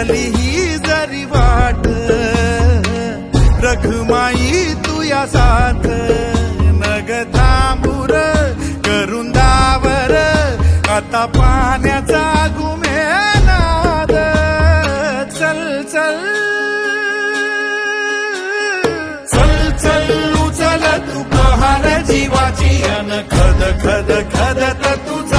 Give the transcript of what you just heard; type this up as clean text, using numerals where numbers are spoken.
असली ही जरी वाट, रखमाई तुया साथ नग थांबूर करून दावर, आता पाण्याचा गुमेनाद. चल चल चल चल उचल तू पहार जीवाची, अन खद खद खदत तुझ